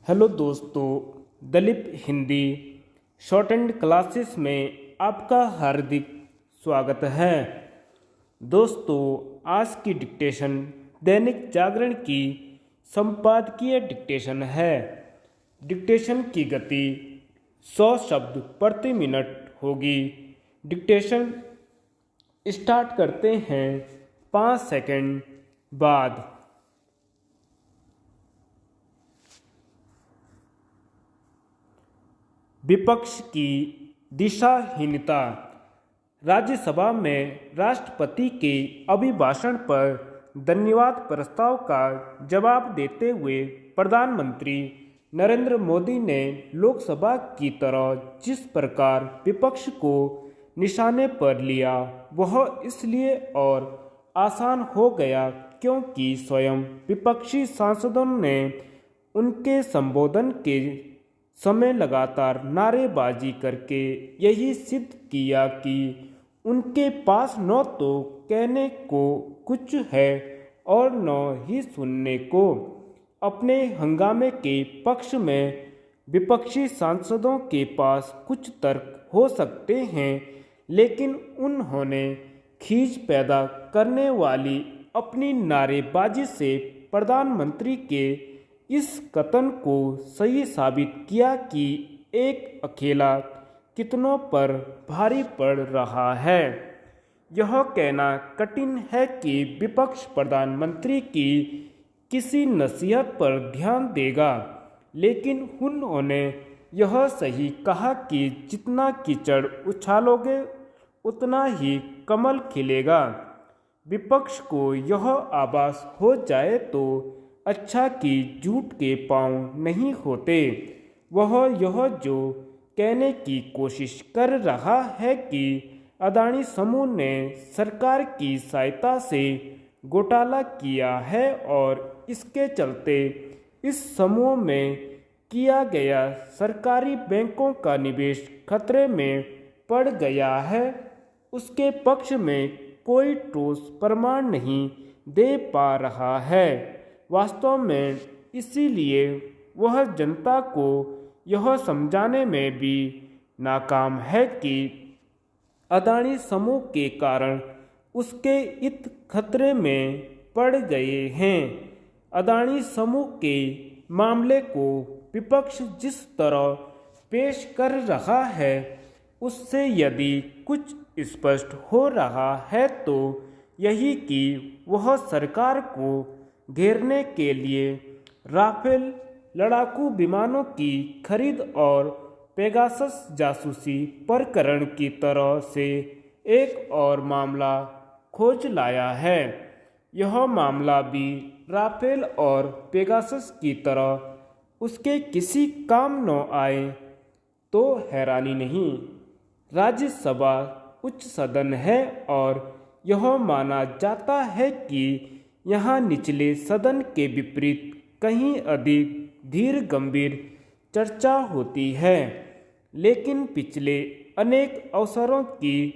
Hello दोस्तों, Dilip Hindi short and classes में आपका हार्दिक स्वागत है। दोस्तों, आज की डिक्टेशन दैनिक जागरण की संपादकीय डिक्टेशन है। डिक्टेशन की गति 100 शब्द प्रति मिनट होगी। डिक्टेशन स्टार्ट करते हैं 5 सेकंड बाद। विपक्ष की दिशाहीनता। राज्यसभा में राष्ट्रपति के अभिभाषण पर धन्यवाद प्रस्ताव का जवाब देते हुए प्रधानमंत्री नरेंद्र मोदी ने लोकसभा की तरह जिस प्रकार विपक्ष को निशाने पर लिया, वह इसलिए और आसान हो गया क्योंकि स्वयं विपक्षी सांसदों ने उनके संबोधन के समय लगातार नारेबाजी करके यही सिद्ध किया कि उनके पास न तो कहने को कुछ है और न ही सुनने को। अपने हंगामे के पक्ष में विपक्षी सांसदों के पास कुछ तर्क हो सकते हैं, लेकिन उन्होंने खींच पैदा करने वाली अपनी नारेबाजी से प्रधानमंत्री के इस कथन को सही साबित किया कि एक अकेला कितनों पर भारी पड़ रहा है। यह कहना कठिन है कि विपक्ष प्रधानमंत्री की किसी नसीहत पर ध्यान देगा, लेकिन उन्होंने यह सही कहा कि जितना कीचड़ उछालोगे उतना ही कमल खिलेगा। विपक्ष को यह आभास हो जाए तो अच्छा कि झूठ के पांव नहीं होते। वह यह जो कहने की कोशिश कर रहा है कि अदानी समूह ने सरकार की सहायता से घोटाला किया है और इसके चलते इस समूह में किया गया सरकारी बैंकों का निवेश खतरे में पड़ गया है, उसके पक्ष में कोई ठोस प्रमाण नहीं दे पा रहा है। वास्तव में इसीलिए वह जनता को यह समझाने में भी नाकाम है कि अदानी समूह के कारण उसके हित खतरे में पड़ गए हैं। अदानी समूह के मामले को विपक्ष जिस तरह पेश कर रहा है, उससे यदि कुछ स्पष्ट हो रहा है तो यही कि वह सरकार को घेरने के लिए राफेल लड़ाकू विमानों की खरीद और पेगासस जासूसी प्रकरण की तरह से एक और मामला खोज लाया है। यह मामला भी राफेल और पेगासस की तरह उसके किसी काम न आए तो हैरानी नहीं। राज्यसभा उच्च सदन है और यह माना जाता है कि यहाँ निचले सदन के विपरीत कहीं अधिक धीर गंभीर चर्चा होती है, लेकिन पिछले अनेक अवसरों की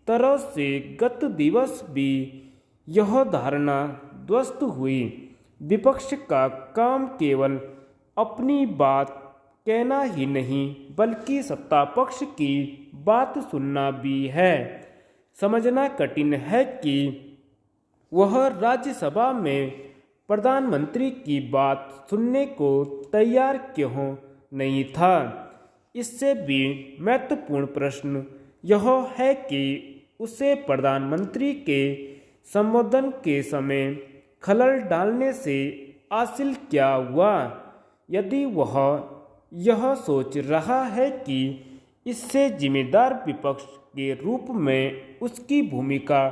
तरह से गत दिवस भी यह धारणा ध्वस्त हुई। विपक्ष का काम केवल अपनी बात कहना ही नहीं बल्कि सत्ता पक्ष की बात सुनना भी है। समझना कठिन है कि वह राज्यसभा में प्रधानमंत्री की बात सुनने को तैयार क्यों नहीं था। इससे भी महत्वपूर्ण प्रश्न यह है कि उसे प्रधानमंत्री के संबोधन के समय खलल डालने से हासिल क्या हुआ। यदि वह यह सोच रहा है कि इससे जिम्मेदार विपक्ष के रूप में उसकी भूमिका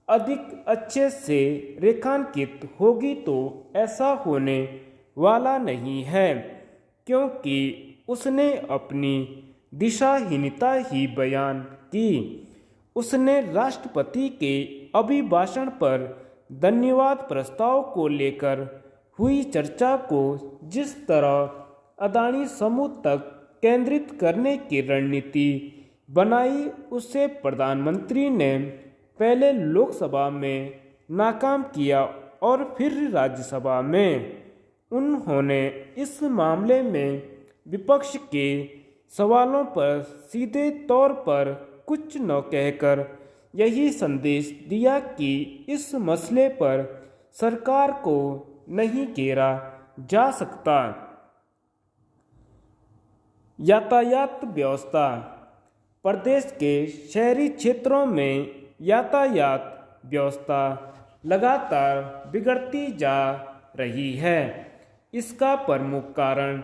अधिक अच्छे से रेखांकित होगी तो ऐसा होने वाला नहीं है, क्योंकि उसने अपनी दिशाहीनता ही बयान की। उसने राष्ट्रपति के अभिभाषण पर धन्यवाद प्रस्ताव को लेकर हुई चर्चा को जिस तरह अदानी समूह तक केंद्रित करने की रणनीति बनाई, उसे प्रधानमंत्री ने पहले लोकसभा में नाकाम किया और फिर राज्यसभा में। उन्होंने इस मामले में विपक्ष के सवालों पर सीधे तौर पर कुछ न कहकर यही संदेश दिया कि इस मसले पर सरकार को नहीं घेरा जा सकता। यातायात व्यवस्था। प्रदेश के शहरी क्षेत्रों में यातायात व्यवस्था लगातार बिगड़ती जा रही है। इसका प्रमुख कारण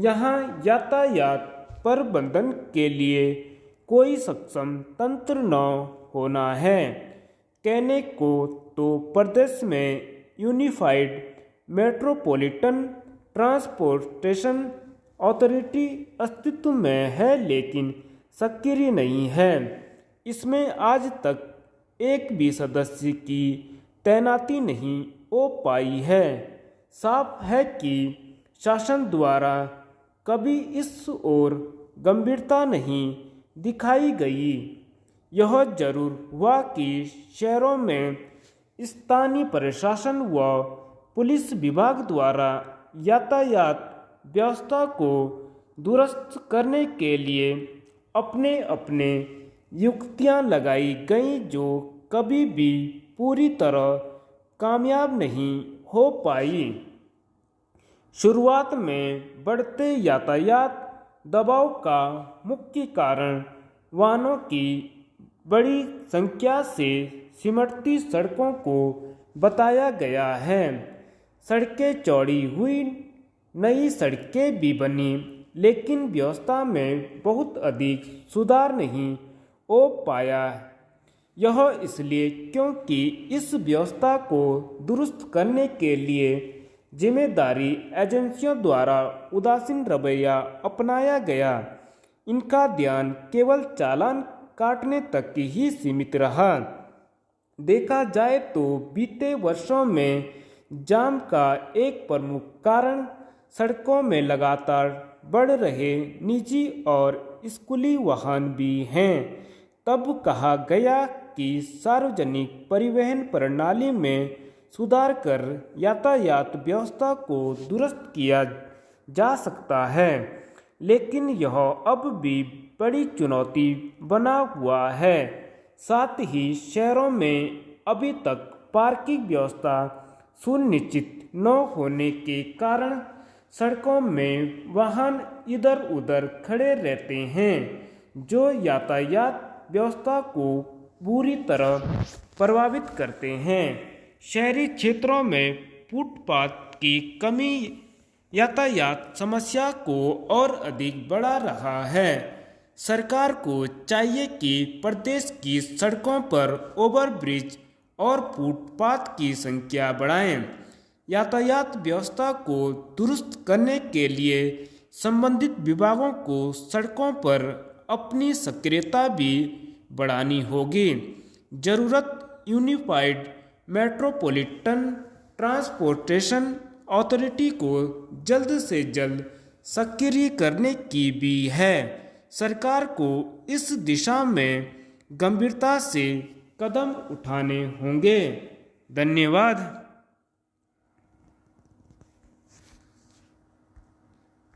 यहाँ यातायात प्रबंधन के लिए कोई सक्षम तंत्र न होना है। कहने को तो प्रदेश में यूनिफाइड मेट्रोपॉलिटन ट्रांसपोर्टेशन अथॉरिटी अस्तित्व में है, लेकिन सक्रिय नहीं है। इसमें आज तक एक भी सदस्य की तैनाती नहीं हो पाई है। साफ है कि शासन द्वारा कभी इस ओर गंभीरता नहीं दिखाई गई। यह जरूर हुआ कि शहरों में स्थानीय प्रशासन व पुलिस विभाग द्वारा यातायात व्यवस्था को दुरुस्त करने के लिए अपने अपने युक्तियां लगाई गई, जो कभी भी पूरी तरह कामयाब नहीं हो पाई। शुरुआत में बढ़ते यातायात दबाव का मुख्य कारण वाहनों की बड़ी संख्या से सिमटती सड़कों को बताया गया है। सड़कें चौड़ी हुई, नई सड़कें भी बनी, लेकिन व्यवस्था में बहुत अधिक सुधार नहीं हो पाया। यह इसलिए क्योंकि इस व्यवस्था को दुरुस्त करने के लिए जिम्मेदारी एजेंसियों द्वारा उदासीन रवैया अपनाया गया। इनका ध्यान केवल चालान काटने तक ही सीमित रहा। देखा जाए तो बीते वर्षों में जाम का एक प्रमुख कारण सड़कों में लगातार बढ़ रहे निजी और स्कूली वाहन भी हैं। तब कहा गया कि सार्वजनिक परिवहन प्रणाली में सुधार कर यातायात व्यवस्था को दुरुस्त किया जा सकता है, लेकिन यह अब भी बड़ी चुनौती बना हुआ है। साथ ही शहरों में अभी तक पार्किंग व्यवस्था सुनिश्चित न होने के कारण सड़कों में वाहन इधर उधर खड़े रहते हैं, जो यातायात व्यवस्था को बुरी तरह प्रभावित करते हैं। शहरी क्षेत्रों में फुटपाथ की कमी यातायात समस्या को और अधिक बढ़ा रहा है। सरकार को चाहिए कि प्रदेश की सड़कों पर ओवरब्रिज और फुटपाथ की संख्या बढ़ाएं। यातायात व्यवस्था को दुरुस्त करने के लिए संबंधित विभागों को सड़कों पर अपनी सक्रियता भी बढ़ानी होगी। जरूरत यूनिफाइड मेट्रोपॉलिटन ट्रांसपोर्टेशन अथॉरिटी को जल्द से जल्द सक्रिय करने की भी है। सरकार को इस दिशा में गंभीरता से कदम उठाने होंगे। धन्यवाद।